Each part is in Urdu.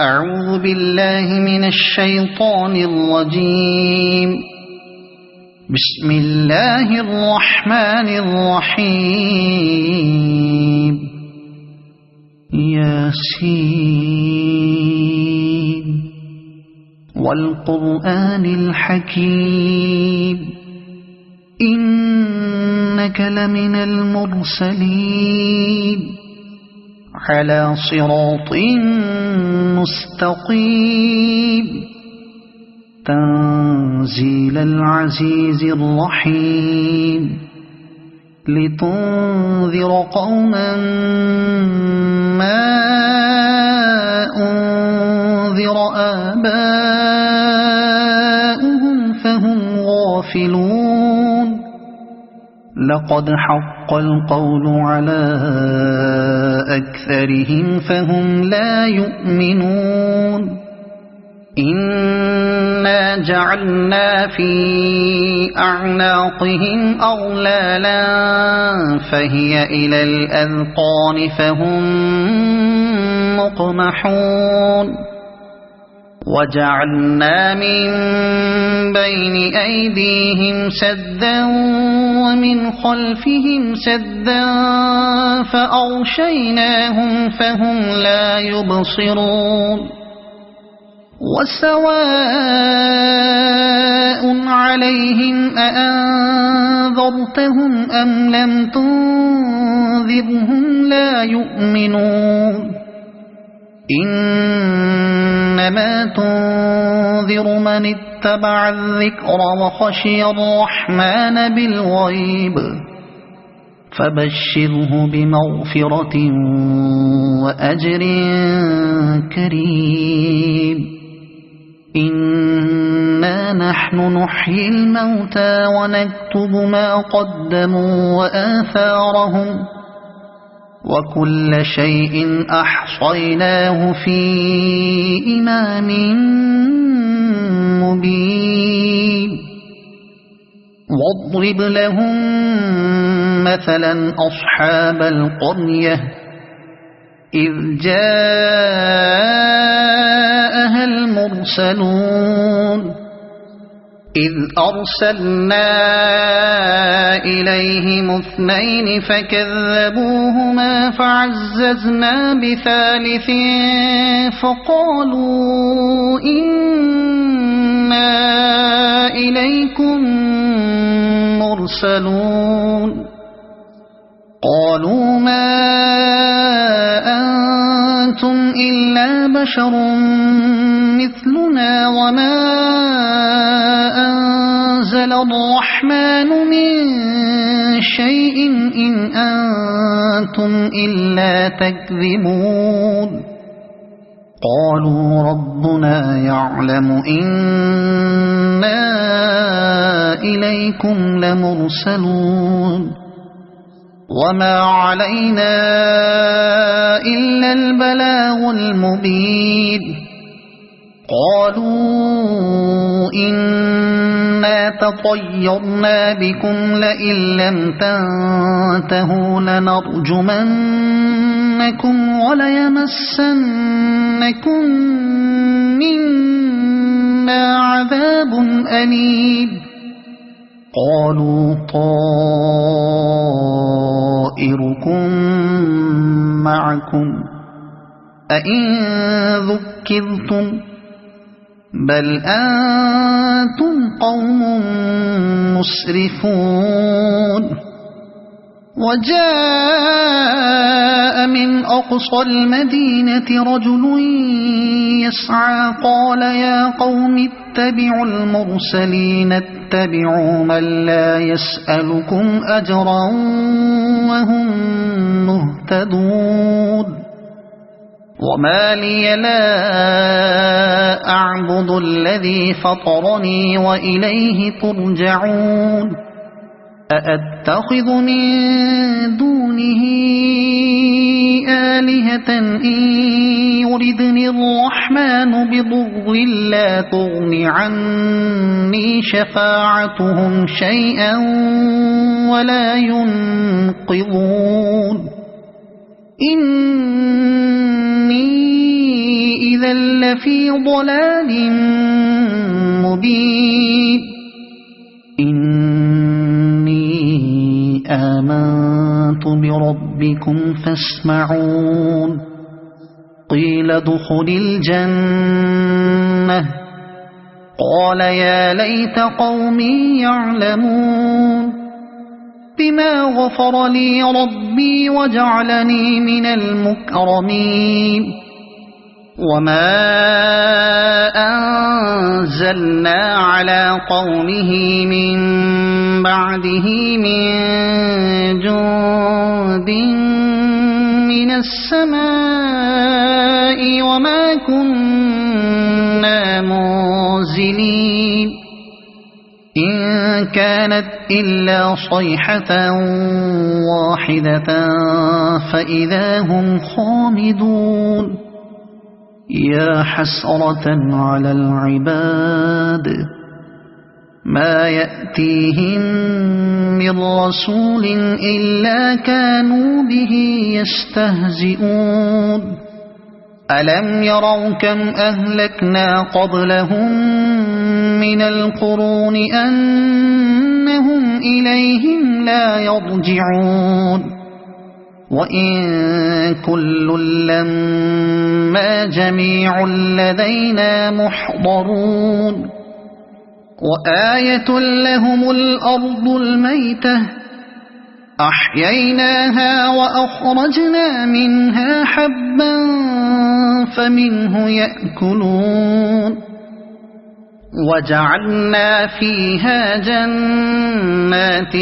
أعوذ بالله من الشيطان الرجيم. بسم الله الرحمن الرحيم. ياسين والقرآن الحكيم إنك لمن المرسلين على صراط مستقيم تنزيل العزيز الرحيم لتنذر قوما ما أنذر آباؤهم فهم غافلون. لقد حق القول على أكثرهم فهم لا يؤمنون. إنا جعلنا في أعناقهم أغلالا فهي إلى الأذقان فهم مقمحون. وجعلنا من بين أيديهم سدا ومن خلفهم سدا فأغشيناهم فهم لا يبصرون. وسواء عليهم أأنذرتهم أم لم تنذرهم لا يؤمنون. إنما تنذر من اتبع الذكر وخشي الرحمن بالغيب فبشره بمغفرة وأجر كريم. إنا نحن نحيي الموتى ونكتب ما قدموا وآثارهم وكل شيء أحصيناه في إمام مبين. واضرب لهم مثلا أصحاب القرية إذ جاءها المرسلون إذ أرسلنا إليهم اثنين فكذبوهما فعززنا بثالث فقالوا إنا إليكم مرسلون. قالوا ما أنتم إلا بشر مثلنا وما أنزل الرحمن من شيء إن أنتم إلا تكذبون. قالوا ربنا يعلم إنا إليكم لمرسلون وما علينا إلا البلاغ المبين. قالوا إنا تطيرنا بكم لئن لم تنتهوا لنرجمنكم وليمسنكم منا عذاب أليم. قالوا طائركم معكم أئن ذكرتم بل أنتم قوم مسرفون. وجاء من أقصى المدينة رجل يسعى قال يا قوم اتبعوا المرسلين اتبعوا من لا يسألكم أجرا وهم مهتدون. وما لي لا أعبد الذي فطرني وإليه ترجعون. أأتخذ من دونه آلهة إن يردني الرحمن بضر لا تغن عني شفاعتهم شيئا ولا ينقذون. إني إذا لفي ضلال مبين إني آمنت بربكم فاسمعون قيل ادخل الجنة قال يا ليت قومي يعلمون بما غفر لي ربي وجعلني من المكرمين وما أنزلنا على قومه من بعده من جند من السماء وما كنا منزلين إن كانت إلا صيحة واحدة فإذا هم خامدون يا حسرة على العباد ما يأتيهم من رسول إلا كانوا به يستهزئون ألم يروا كم أهلكنا قبلهم من القرون أنهم إليهم لا يرجعون وإن كل لما جميع لدينا محضرون وآية لهم الأرض الميتة أحييناها وأخرجنا منها حبا فمنه يأكلون وجعلنا فيها جنات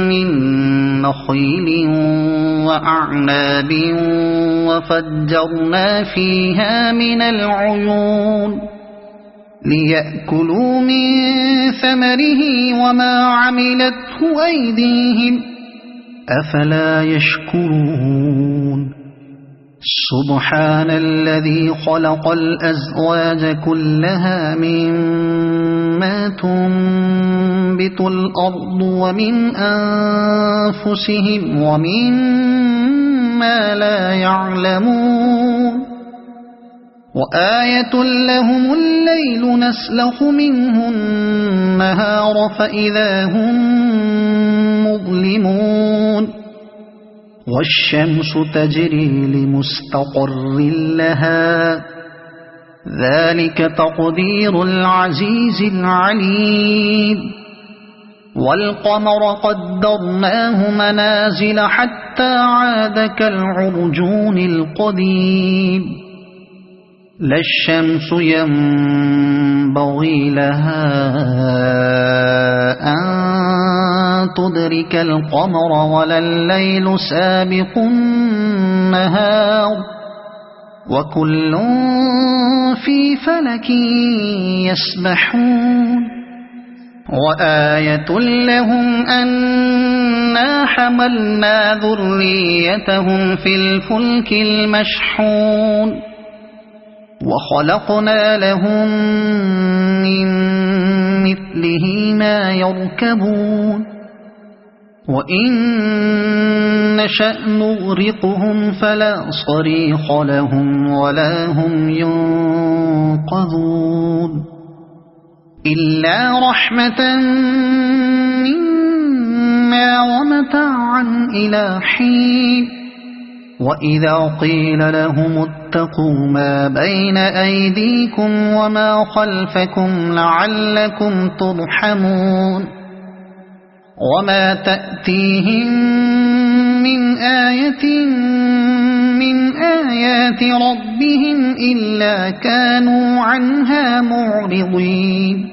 من نخيل وأعناب وفجرنا فيها من العيون ليأكلوا من ثمره وما عملته أيديهم أفلا يشكرون سبحان الذي خلق الأزواج كلها مما تنبت الأرض ومن أنفسهم ومما لا يعلمون وآية لهم الليل نسلخ منه النهار فإذا هم مظلمون والشمس تجري لمستقر لها ذلك تقدير العزيز العليم والقمر قدرناه منازل حتى عاد كالعرجون القديم لا الشمس ينبغي لها أن تدرك القمر ولا الليل سابق النهار وكل في فلك يسبحون وآية لهم أنا حملنا ذريتهم في الفلك المشحون وخلقنا لهم من مثله ما يركبون وإن نشأ نغرقهم فلا صريخ لهم ولا هم ينقذون إلا رحمة منا ومتاعا إلى حين وإذا قيل لهم اتقوا ما بين أيديكم وما خلفكم لعلكم ترحمون وما تأتيهم من آية من آيات ربهم إلا كانوا عنها معرضين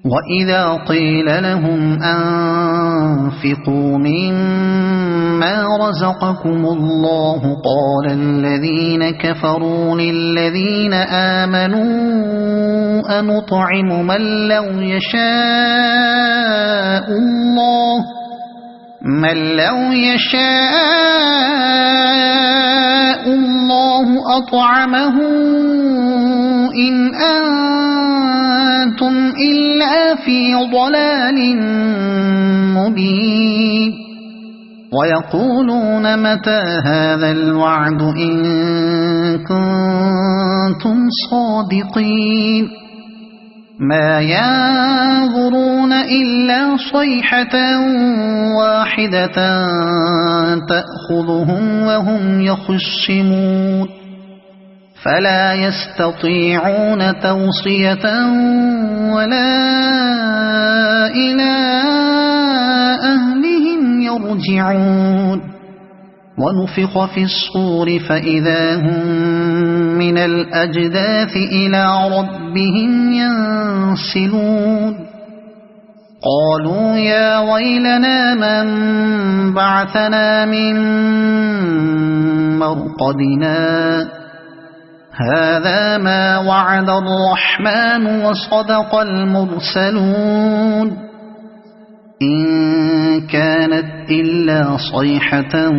وإذا قيل لهم أنفقوا مما رزقكم الله قال الذين كفروا للذين آمنوا أنطعم من لو يشاء الله أطعمه إن أنتم إلا في ضلال مبين ويقولون متى هذا الوعد إن كنتم صادقين ما ينظرون إلا صيحة واحدة تأخذهم وهم يخصمون فلا يستطيعون توصية ولا إلى أهلهم يرجعون ونفخ في الصور فإذا هم من الأجداث إلى ربهم ينسلون قالوا يا ويلنا من بعثنا من مرقدنا هذا ما وعد الرحمن وصدق المرسلون إن كانت إلا صيحة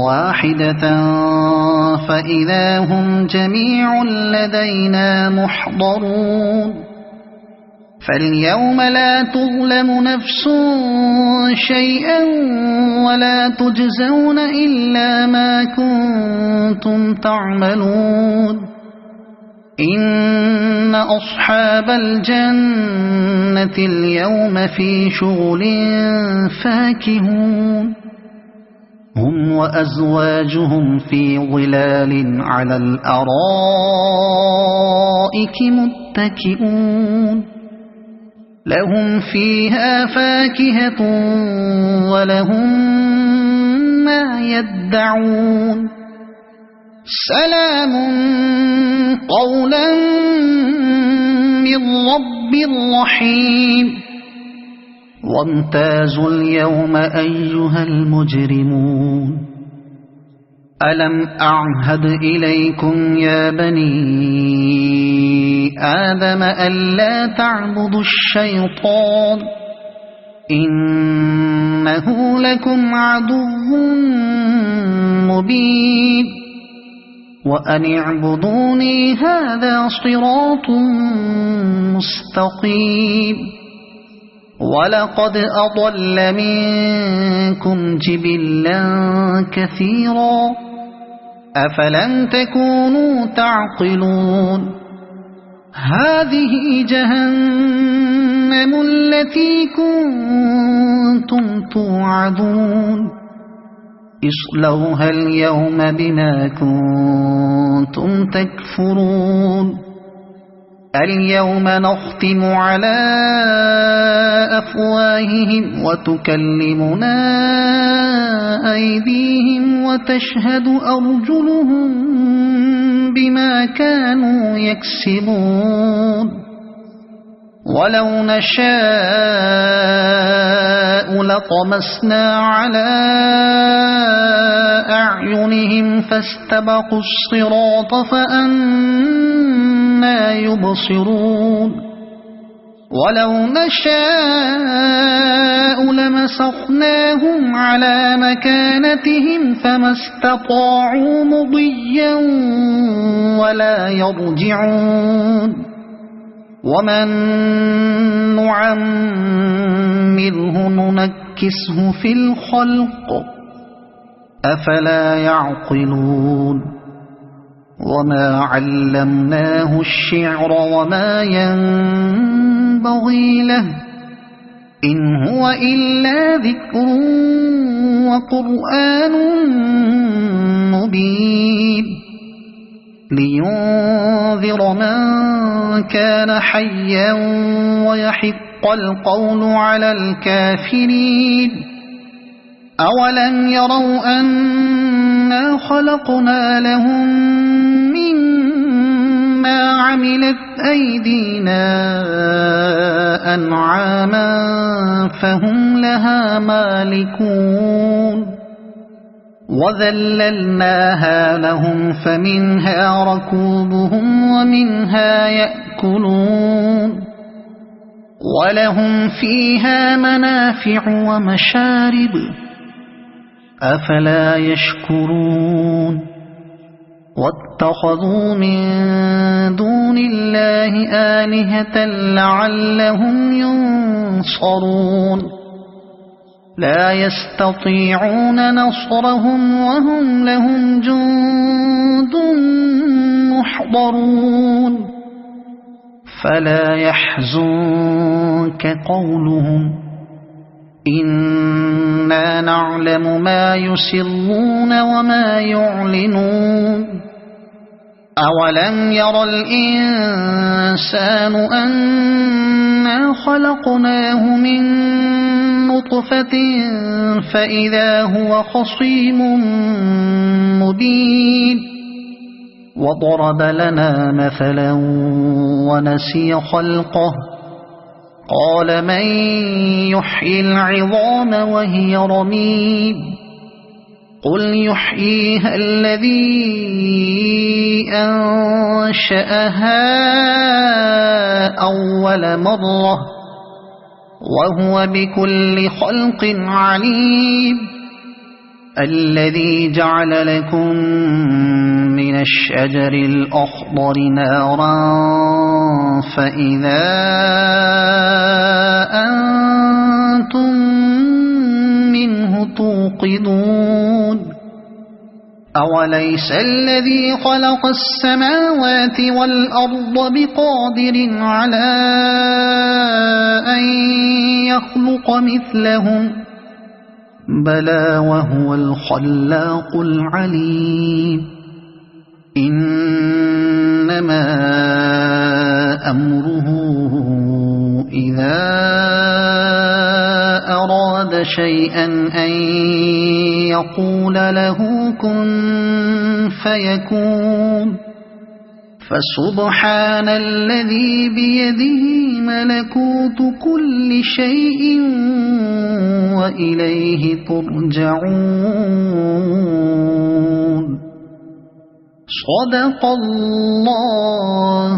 واحدة فإذا هم جميع لدينا محضرون فاليوم لا تظلم نفس شيئا ولا تجزون إلا ما كنتم تعملون إن أصحاب الجنة اليوم في شغل فاكهون هم وأزواجهم في ظلال على الأرائك متكئون لهم فيها فاكهة ولهم ما يدعون سلام قولا من رب رحيم وامتازوا اليوم أيها المجرمون ألم أعهد إليكم يا بني آدم ألا تعبدوا الشيطان إنه لكم عدو مبين وأن اعبدوني هذا صراط مستقيم ولقد أضل منكم جبلا كثيرا أفلم تكونوا تعقلون هذه جهنم التي كنتم توعدون اصلوها اليوم بما كنتم تكفرون اليوم نختم على أفواههم وتكلمنا أيديهم وتشهد أرجلهم بما كانوا يكسبون ولو نشاء لطمسنا على أعينهم فاستبقوا الصراط فأنى يبصرون ولو نشاء لمسخناهم على مكانتهم فما استطاعوا مضيا ولا يرجعون ومن نعمره ننكسه في الخلق أفلا يعقلون وما علمناه الشعر وما ينبغي له إن هو إلا ذكر وقرآن مبين لينذر من كان حيا ويحق القول على الكافرين أولم يروا أنا خلقنا لهم مما عملت أيدينا أنعاما فهم لها مالكون وذللناها لهم فمنها ركوبهم ومنها يأكلون ولهم فيها منافع ومشارب أفلا يشكرون واتخذوا من دون الله آلهة لعلهم ينصرون لا يستطيعون نصرهم وهم لهم جند محضرون فلا يحزنك قولهم إنا نعلم ما يسرون وما يعلنون أولم ير الإنسان أنا خلقناه من نطفة فإذا هو خصيم مبين وضرب لنا مثلا ونسي خلقه قال من يحيي العظام وهي رميم قل يحييها الذي أنشأها أول مرة وهو بكل خلق عليم الذي جعل لكم من الشجر الأخضر نارا فإذا أنتم منه توقدون أوليس الذي خلق السماوات والأرض بقادر على أن يخلق مثلهم بلى وهو الخلاق العليم إنما أمره إذا أراد شيئا أن يقول له كن فيكون فسبحان الذي بيده ملكوت كل شيء وإليه ترجعون صدق الله